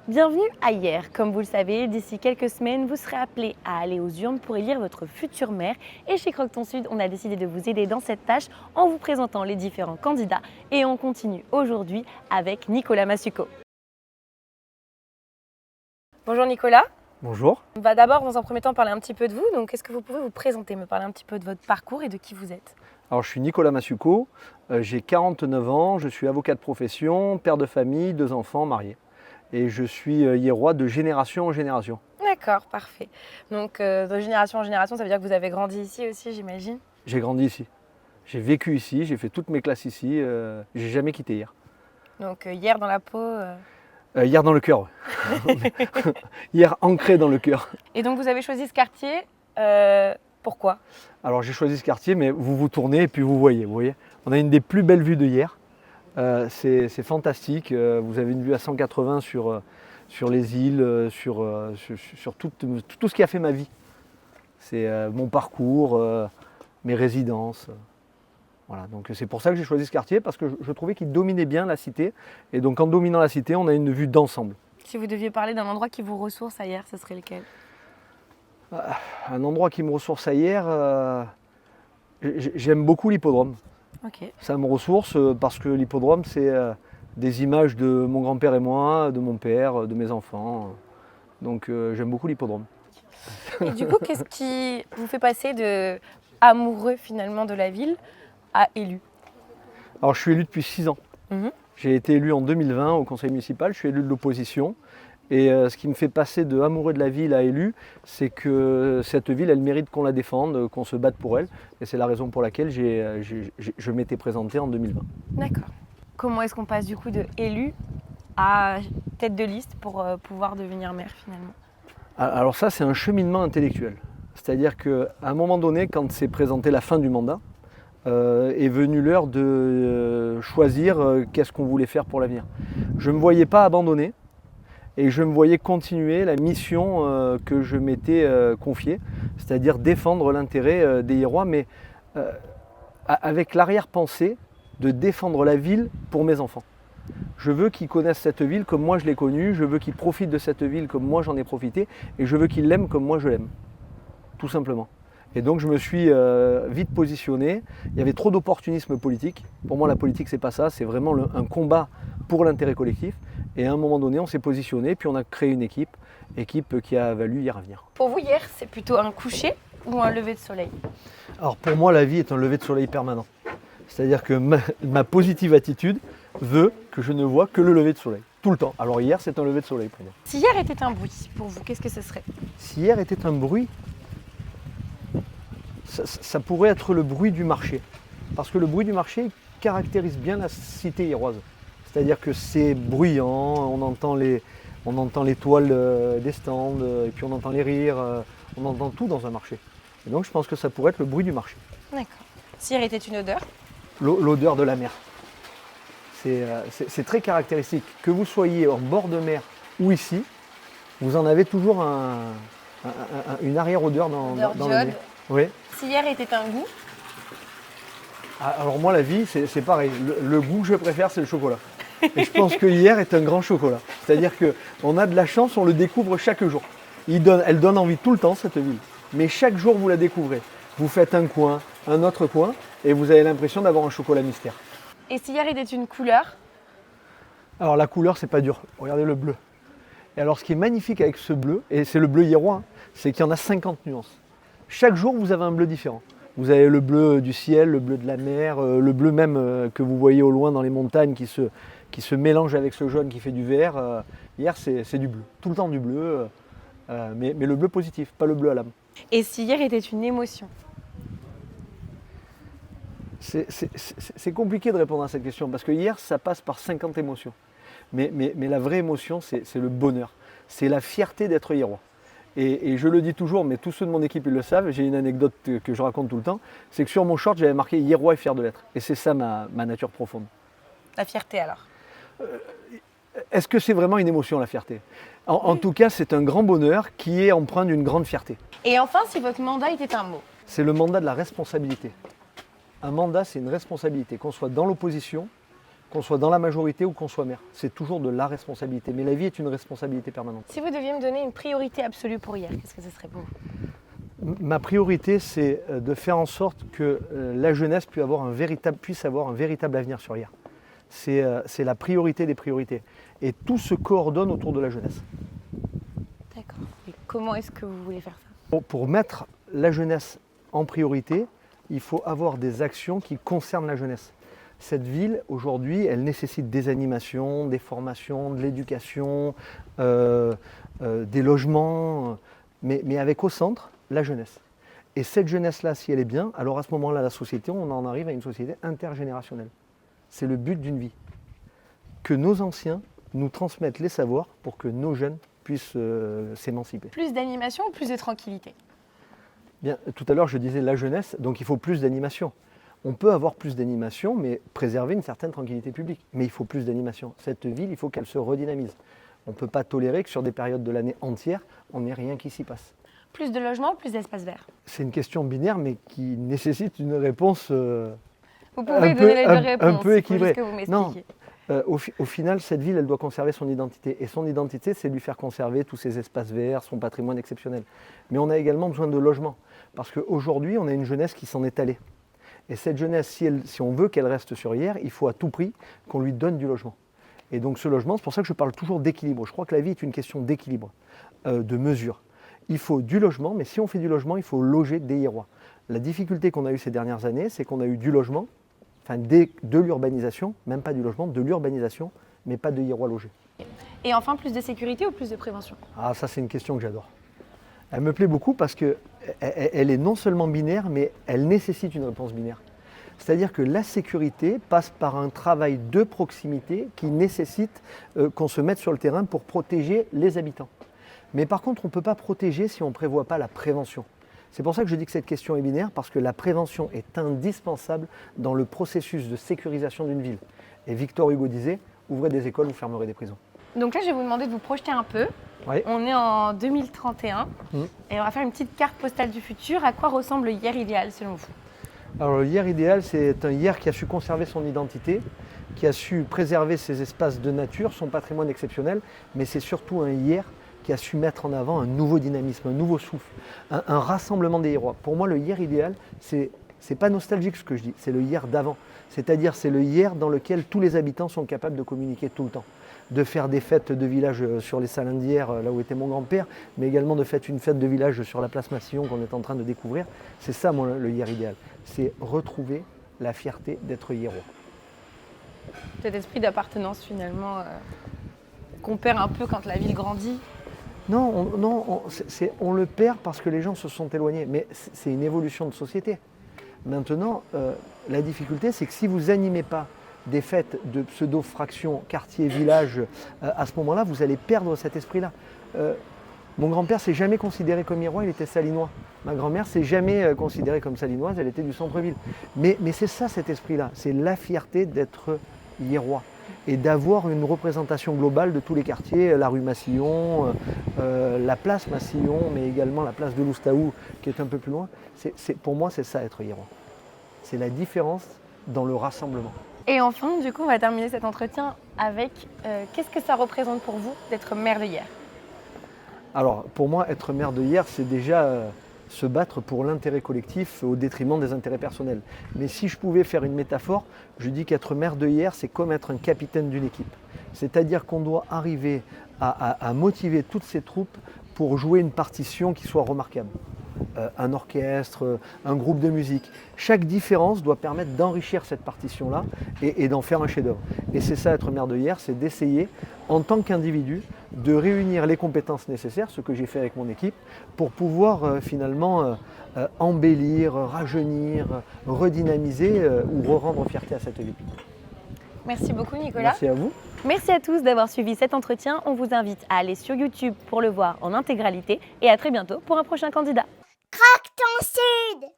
Bienvenue à Hier. Comme vous le savez, d'ici quelques semaines, vous serez appelé à aller aux urnes pour élire votre futur maire. Et chez Croque-Ton Sud, on a décidé de vous aider dans cette tâche en vous présentant les différents candidats. Et on continue aujourd'hui avec Nicolas Massucco. Bonjour Nicolas. Bonjour. On va d'abord, dans un premier temps, parler un petit peu de vous. Donc, est-ce que vous pouvez vous présenter, me parler un petit peu de votre parcours et de qui vous êtes? Alors je suis Nicolas Massucco, j'ai 49 ans, je suis avocat de profession, père de famille, 2 enfants, marié. Et je suis Hierois de génération en génération. D'accord, parfait. Donc, de génération en génération, ça veut dire que vous avez grandi ici aussi, j'imagine? J'ai grandi ici. J'ai vécu ici, j'ai fait toutes mes classes ici, j'ai jamais quitté Hier. Donc, hier dans la peau. Hier dans le cœur. Hier ancré dans le cœur. Et donc, vous avez choisi ce quartier. Pourquoi? Alors j'ai choisi ce quartier, mais vous vous tournez et puis vous voyez. On a une des plus belles vues de Hier. C'est fantastique. Vous avez une vue à 180 sur les îles, sur tout ce qui a fait ma vie. C'est mon parcours, mes résidences. Voilà, donc c'est pour ça que j'ai choisi ce quartier, parce que je trouvais qu'il dominait bien la cité. Et donc en dominant la cité, on a une vue d'ensemble. Si vous deviez parler d'un endroit qui vous ressource à Hier, ce serait lequel? Un endroit qui me ressource à Hier, j'aime beaucoup l'hippodrome. Ok. Ça me ressource parce que l'hippodrome, c'est des images de mon grand-père et moi, de mon père, de mes enfants. Donc j'aime beaucoup l'hippodrome. Et du coup, qu'est-ce qui vous fait passer de amoureux finalement de la ville à élu? Alors je suis élu depuis 6 ans. J'ai été élu en 2020 au conseil municipal, je suis élu de l'opposition. Et ce qui me fait passer de amoureux de la ville à élu, c'est que cette ville, elle mérite qu'on la défende, qu'on se batte pour elle. Et c'est la raison pour laquelle je m'étais présenté en 2020. D'accord. Comment est-ce qu'on passe du coup de élu à tête de liste pour pouvoir devenir maire finalement? Alors ça, c'est un cheminement intellectuel. C'est-à-dire qu'à un moment donné, quand s'est présenté la fin du mandat, est venue l'heure de choisir qu'est-ce qu'on voulait faire pour l'avenir. Je ne me voyais pas abandonner. Et je me voyais continuer la mission que je m'étais confiée, c'est-à-dire défendre l'intérêt des Hierois, mais avec l'arrière-pensée de défendre la ville pour mes enfants. Je veux qu'ils connaissent cette ville comme moi je l'ai connue, je veux qu'ils profitent de cette ville comme moi j'en ai profité, et je veux qu'ils l'aiment comme moi je l'aime, tout simplement. Et donc je me suis vite positionné. Il y avait trop d'opportunisme politique. Pour moi, la politique, c'est pas ça, c'est vraiment un combat pour l'intérêt collectif. Et à un moment donné, on s'est positionné, puis on a créé une équipe qui a valu Hier Avenir. Pour vous, hier, c'est plutôt un coucher ou un lever de soleil? Alors pour moi, la vie est un lever de soleil permanent. C'est-à-dire que ma positive attitude veut que je ne vois que le lever de soleil, tout le temps. Alors hier, c'est un lever de soleil pour moi. Si hier était un bruit, pour vous, qu'est-ce que ce serait? Si hier était un bruit, ça pourrait être le bruit du marché. Parce que le bruit du marché caractérise bien la cité hieroise. C'est-à-dire que c'est bruyant, on entend les toiles des stands, et puis on entend les rires, on entend tout dans un marché. Et donc je pense que ça pourrait être le bruit du marché. D'accord. Si hier était une odeur? L'odeur de la mer. C'est très caractéristique. Que vous soyez en bord de mer ou ici, vous en avez toujours une arrière-odeur dans le nez. Oui. Si hier était un goût? Alors moi, la vie, c'est pareil. Le goût que je préfère, c'est le chocolat. Et je pense que Hier est un grand chocolat. C'est-à-dire qu'on a de la chance, on le découvre chaque jour. Elle donne envie tout le temps, cette ville. Mais chaque jour, vous la découvrez. Vous faites un coin, un autre coin, et vous avez l'impression d'avoir un chocolat mystère. Et si hier était une couleur? Alors la couleur, c'est pas dur. Regardez le bleu. Et alors ce qui est magnifique avec ce bleu, et c'est le bleu hierois, c'est qu'il y en a 50 nuances. Chaque jour, vous avez un bleu différent. Vous avez le bleu du ciel, le bleu de la mer, le bleu même que vous voyez au loin dans les montagnes qui se mélange avec ce jaune qui fait du vert. Hier, c'est du bleu, tout le temps du bleu, mais le bleu positif, pas le bleu à l'âme. Et si hier était une émotion? C'est compliqué de répondre à cette question, parce que hier, ça passe par 50 émotions. Mais la vraie émotion, c'est le bonheur. C'est la fierté d'être hierois. Et je le dis toujours, mais tous ceux de mon équipe ils le savent, j'ai une anecdote que je raconte tout le temps, c'est que sur mon short j'avais marqué Hierois est fier de l'être. Et c'est ça ma nature profonde. La fierté alors? Est-ce que c'est vraiment une émotion, la fierté? En tout cas, c'est un grand bonheur qui est empreint d'une grande fierté. Et enfin, si votre mandat était un mot? C'est le mandat de la responsabilité. Un mandat, c'est une responsabilité. Qu'on soit dans l'opposition qu'on soit dans la majorité ou qu'on soit maire. C'est toujours de la responsabilité. Mais la vie est une responsabilité permanente. Si vous deviez me donner une priorité absolue pour hier, qu'est-ce que ce serait pour vous? Ma priorité, c'est de faire en sorte que la jeunesse puisse avoir un véritable avenir sur hier. C'est la priorité des priorités. Et tout se coordonne autour de la jeunesse. D'accord. Et comment est-ce que vous voulez faire ça? Pour mettre la jeunesse en priorité, il faut avoir des actions qui concernent la jeunesse. Cette ville, aujourd'hui, elle nécessite des animations, des formations, de l'éducation, des logements, mais avec au centre la jeunesse. Et cette jeunesse-là, si elle est bien, alors à ce moment-là, la société, on en arrive à une société intergénérationnelle. C'est le but d'une vie. Que nos anciens nous transmettent les savoirs pour que nos jeunes puissent s'émanciper. Plus d'animation ou plus de tranquillité? Bien, tout à l'heure, je disais la jeunesse, donc il faut plus d'animation. On peut avoir plus d'animation, mais préserver une certaine tranquillité publique. Mais il faut plus d'animation. Cette ville, il faut qu'elle se redynamise. On ne peut pas tolérer que sur des périodes de l'année entière, on n'ait rien qui s'y passe. Plus de logements ou plus d'espaces verts? C'est une question binaire, mais qui nécessite une réponse Vous pouvez donner les deux réponses, un peu équilibrée. que vous m'expliquiez. Non, au final, cette ville, elle doit conserver son identité. Et son identité, c'est lui faire conserver tous ses espaces verts, son patrimoine exceptionnel. Mais on a également besoin de logements. Parce qu'aujourd'hui, on a une jeunesse qui s'en est allée. Et cette jeunesse, si on veut qu'elle reste sur hier, il faut à tout prix qu'on lui donne du logement. Et donc ce logement, c'est pour ça que je parle toujours d'équilibre. Je crois que la vie est une question d'équilibre, de mesure. Il faut du logement, mais si on fait du logement, il faut loger des Hiérois. La difficulté qu'on a eue ces dernières années, c'est qu'on a eu du logement, enfin de l'urbanisation, même pas du logement, de l'urbanisation, mais pas de Hiérois logés. Et enfin, plus de sécurité ou plus de prévention? Ah, ça c'est une question que j'adore. Elle me plaît beaucoup parce qu'elle est non seulement binaire, mais elle nécessite une réponse binaire. C'est-à-dire que la sécurité passe par un travail de proximité qui nécessite qu'on se mette sur le terrain pour protéger les habitants. Mais par contre, on ne peut pas protéger si on ne prévoit pas la prévention. C'est pour ça que je dis que cette question est binaire, parce que la prévention est indispensable dans le processus de sécurisation d'une ville. Et Victor Hugo disait, ouvrez des écoles, vous fermerez des prisons. Donc là, je vais vous demander de vous projeter un peu. Oui. On est en 2031 et on va faire une petite carte postale du futur. À quoi ressemble le hier idéal selon vous? Alors le hier idéal, c'est un hier qui a su conserver son identité, qui a su préserver ses espaces de nature, son patrimoine exceptionnel, mais c'est surtout un hier qui a su mettre en avant un nouveau dynamisme, un nouveau souffle, un rassemblement des Hiérois. Pour moi, le hier idéal, c'est pas nostalgique ce que je dis, c'est le hier d'avant. C'est-à-dire c'est le hier dans lequel tous les habitants sont capables de communiquer tout le temps. De faire des fêtes de village sur les Salindières, là où était mon grand-père, mais également de faire une fête de village sur la place Massillon qu'on est en train de découvrir. C'est ça, moi, le hier idéal. C'est retrouver la fierté d'être Hiérois. Cet esprit d'appartenance, finalement, qu'on perd un peu quand la ville grandit. Non, on le perd parce que les gens se sont éloignés, mais c'est une évolution de société. Maintenant, la difficulté, c'est que si vous n'animez pas des fêtes de pseudo-fractions, quartier, village, à ce moment-là, vous allez perdre cet esprit-là. Mon grand-père s'est jamais considéré comme Hiérois, il était salinois. Ma grand-mère s'est jamais considérée comme salinoise, elle était du centre-ville. Mais c'est ça cet esprit-là, c'est la fierté d'être Hiérois et d'avoir une représentation globale de tous les quartiers, la rue Massillon, la place Massillon, mais également la place de Loustaou qui est un peu plus loin. Pour moi, c'est ça être Hiérois. C'est la différence dans le rassemblement. Et enfin, du coup, on va terminer cet entretien avec qu'est-ce que ça représente pour vous d'être maire de hier? Alors, pour moi, être maire de hier, c'est déjà se battre pour l'intérêt collectif au détriment des intérêts personnels. Mais si je pouvais faire une métaphore, je dis qu'être maire de hier, c'est comme être un capitaine d'une équipe. C'est-à-dire qu'on doit arriver à motiver toutes ces troupes pour jouer une partition qui soit remarquable. Un orchestre, un groupe de musique. Chaque différence doit permettre d'enrichir cette partition-là et d'en faire un chef-d'œuvre. Et c'est ça être maire de hier, c'est d'essayer, en tant qu'individu, de réunir les compétences nécessaires, ce que j'ai fait avec mon équipe, pour pouvoir finalement embellir, rajeunir, redynamiser ou re-rendre fierté à cette ville. Merci beaucoup Nicolas. Merci à vous. Merci à tous d'avoir suivi cet entretien. On vous invite à aller sur YouTube pour le voir en intégralité et à très bientôt pour un prochain candidat. Croque ton sud!